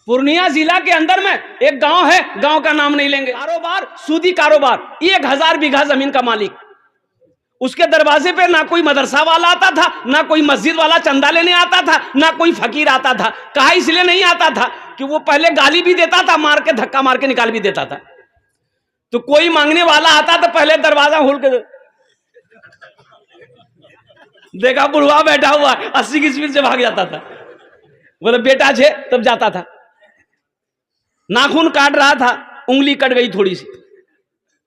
पूर्णिया जिला के अंदर में एक गांव है, गांव का नाम नहीं लेंगे, कारोबार सूदी कारोबार, 1000 बीघा जमीन का मालिक। उसके दरवाजे पे ना कोई मदरसा वाला आता था, ना कोई मस्जिद वाला चंदा लेने आता था, ना कोई फकीर आता था। कहा इसलिए नहीं आता था कि वो पहले गाली भी देता था, मार के धक्का मार के निकाल भी देता था। तो कोई मांगने वाला आता तो पहले दरवाजा खोल के देखा बुढ़वा बैठा हुआ 80 की स्पीड से भाग जाता था, बोले बेटा छे, तब जाता था। नाखून काट रहा था, उंगली कट गई थोड़ी सी,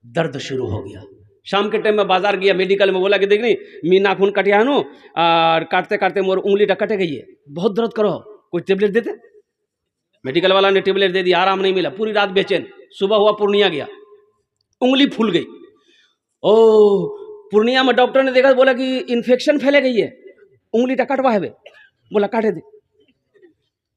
दर्द शुरू हो गया। शाम के टाइम में बाजार गया, मेडिकल में बोला कि देख नहीं मी नाखून कटिया नो और काटते काटते मोर उंगली कटे गई है, बहुत दर्द करो, कोई टेबलेट देते। मेडिकल वाला ने टेबलेट दे दिया, आराम नहीं मिला, पूरी रात बेचैन। सुबह हुआ पूर्णिया गया, उंगली फूल गई। ओ पूर्णिया में डॉक्टर ने देखा, बोला कि इन्फेक्शन फैले गई है, उंगली कटवा है। बोला काटे दे,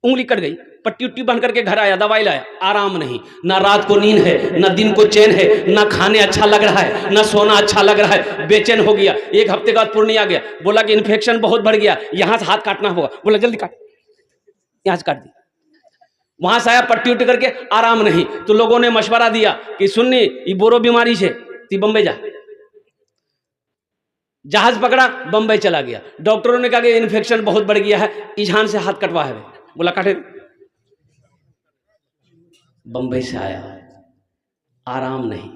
उंगली कट गई। पट्टी उट्टी बंद करके घर आया, दवाई लाया, आराम नहीं। ना रात को नींद है, ना दिन को चैन है, ना खाने अच्छा लग रहा है, ना सोना अच्छा लग रहा है, बेचैन हो गया। एक हफ्ते के बाद पूर्णिया गया, बोला कि इन्फेक्शन बहुत बढ़ गया, यहां से हाथ काटना होगा। बोला जल्दी काट, यहां से काट दी। वहां से आया, पट्टी उट्टी करके आराम नहीं। तो लोगों ने मशवरा दिया कि सुननी ये बोरो बीमारी से ती बम्बई जा। जहाज पकड़ा, बम्बई चला गया। डॉक्टरों ने कहा कि इन्फेक्शन बहुत बढ़ गया है, इजहान से हाथ कटवा है। बोला काटे। बंबई से आया, आराम नहीं,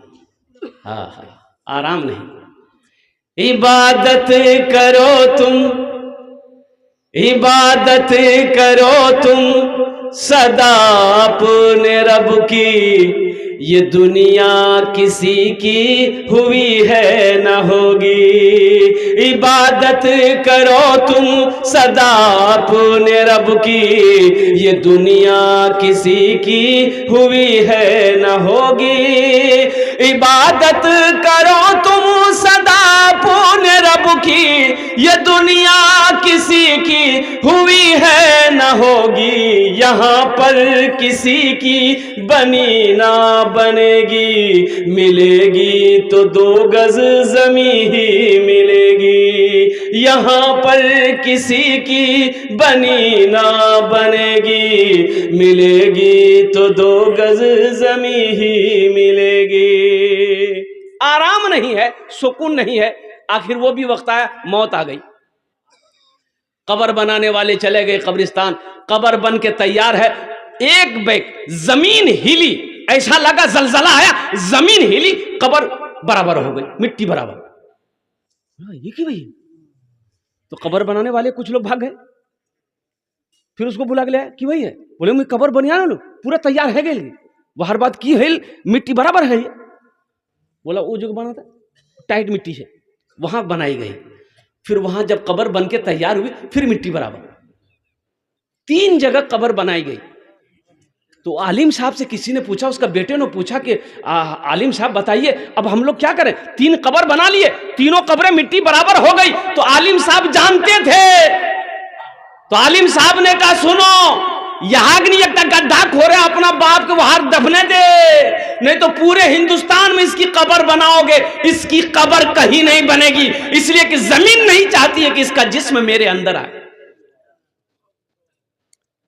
आराम नहीं। इबादत करो तुम, इबादत करो तुम सदा अपने रब की, ये दुनिया किसी की हुई है न होगी। इबादत करो तुम सदा अपने रब की, ये दुनिया किसी की हुई है न होगी। इबादत करो तुम सदा अपने रब की, ये दुनिया किसी की हुई है न होगी। यहाँ पर किसी की बनी ना बनेगी, मिलेगी तो 2 गज जमी ही मिलेगी। यहाँ पर किसी की बनी ना बनेगी, मिलेगी तो 2 गज जमी ही मिलेगी। आराम नहीं है, सुकून नहीं है। आखिर वो भी वक्त आया, मौत आ गई। कब्र बनाने वाले चले गए कब्रिस्तान, कब्र बन के तैयार है। एक बैग जमीन हिली, ऐसा लगा जलजला आया, जमीन हिली, कब्र बराबर हो गई, मिट्टी बराबर। ये की भाई, तो कब्र बनाने वाले कुछ लोग भाग गए। फिर उसको बुला के ले कि भाई है, बोले मैं कब्र बनिया ना पूरा तैयार है गई, वो हर बात की है, मिट्टी बराबर है। बोला वो जो बना था टाइट मिट्टी से, वहां बनाई गई। फिर वहां जब कब्र बन के तैयार हुई, फिर मिट्टी बराबर, 3 जगह कब्र बनाई गई। तो आलिम साहब से किसी ने पूछा, उसका बेटे ने पूछा कि आलिम साहब बताइए अब हम लोग क्या करें, 3 कब्र बना लिए, तीनों कब्रें मिट्टी बराबर हो गई। तो आलिम साहब जानते थे, तो आलिम साहब ने कहा सुनो, यहां नहीं एक गड्ढा खोरे अपना बाप को वहां दफने दे, नहीं तो पूरे हिंदुस्तान में इसकी कब्र बनाओगे, इसकी कब्र कहीं नहीं बनेगी। इसलिए कि जमीन नहीं चाहती है कि इसका जिस्म मेरे अंदर आए।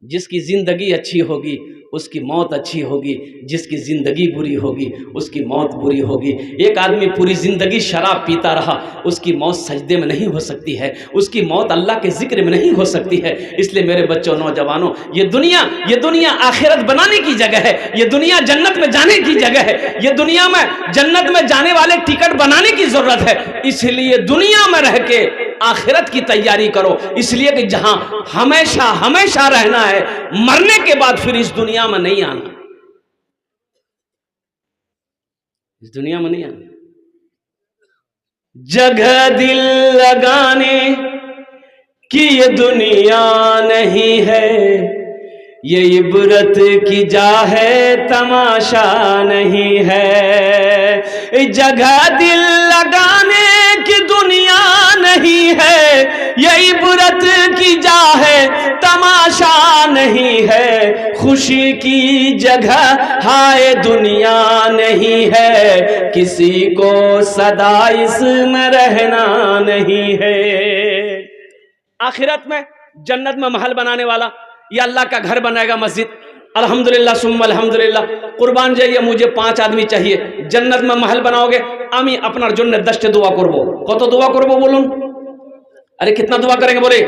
जिसकी जिंदगी अच्छी होगी उसकी मौत अच्छी होगी, जिसकी जिंदगी बुरी होगी उसकी मौत बुरी होगी। एक आदमी पूरी जिंदगी शराब पीता रहा, उसकी मौत सजदे में नहीं हो सकती है, उसकी मौत अल्लाह के जिक्र में नहीं हो सकती है। इसलिए मेरे बच्चों, नौजवानों, ये दुनिया आखिरत बनाने की जगह है, ये दुनिया जन्नत में जाने की जगह है, ये दुनिया में जन्नत में जाने वाले टिकट बनाने की जरूरत है। इसलिए दुनिया में रह के आखिरत की तैयारी करो, इसलिए कि जहां हमेशा हमेशा रहना है, मरने के बाद फिर इस दुनिया में नहीं आना, इस दुनिया में नहीं आना। जगह दिल लगाने की ये दुनिया नहीं है, ये इबरत की जा है, तमाशा नहीं है। जगह दिल लगाने की दुनिया नहीं है, ये इबरत की जा है, तमाशा नहीं है। खुशी की जगह हाय दुनिया नहीं है, किसी को सदा इसमें रहना नहीं है। आखिरत में जन्नत में महल बनाने वाला, या अल्लाह का घर बनाएगा मस्जिद, अल्हम्दुलिल्लाह सुम्मा अल्हम्दुलिल्लाह। कुर्बान जाइए, मुझे 5 आदमी चाहिए, जन्नत में महल बनाओगे, आमी अपनार जन्य 10 दुआ करब। कत दुआ करब बोलून? अरे कितना दुआ करेंगे? बोले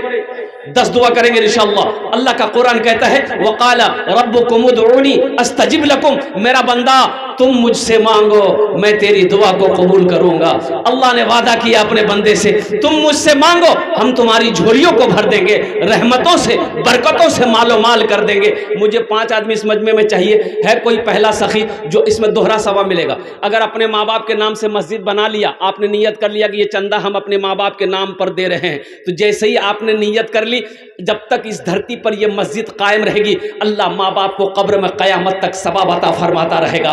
10 दुआ करेंगे इंशाअल्लाह। अल्लाह का कुरान कहता है वक़ाला रब्बुकुम उदऊनी अस्तजिब लकुम, मेरा बंदा तुम मुझसे मांगो मैं तेरी दुआ को कबूल करूंगा। अल्लाह ने वादा किया अपने बंदे से, तुम मुझसे मांगो हम तुम्हारी झोलियों को भर देंगे, रहमतों से बरकतों से मालो माल कर देंगे। मुझे 5 आदमी इस मजमे में चाहिए। है कोई पहला सखी जो इसमें दोहरा सवाब मिलेगा? अगर अपने माँ बाप के नाम से मस्जिद बना लिया, आपने नियत कर लिया कि ये चंदा हम अपने माँ बाप के नाम पर दे रहे हैं, तो जैसे ही आपने नियत कर ली, जब तक इस धरती पर यह मस्जिद कायम रहेगी, अल्लाह माँ बाप को कब्र में क़यामत तक सवाब अता फरमाता रहेगा।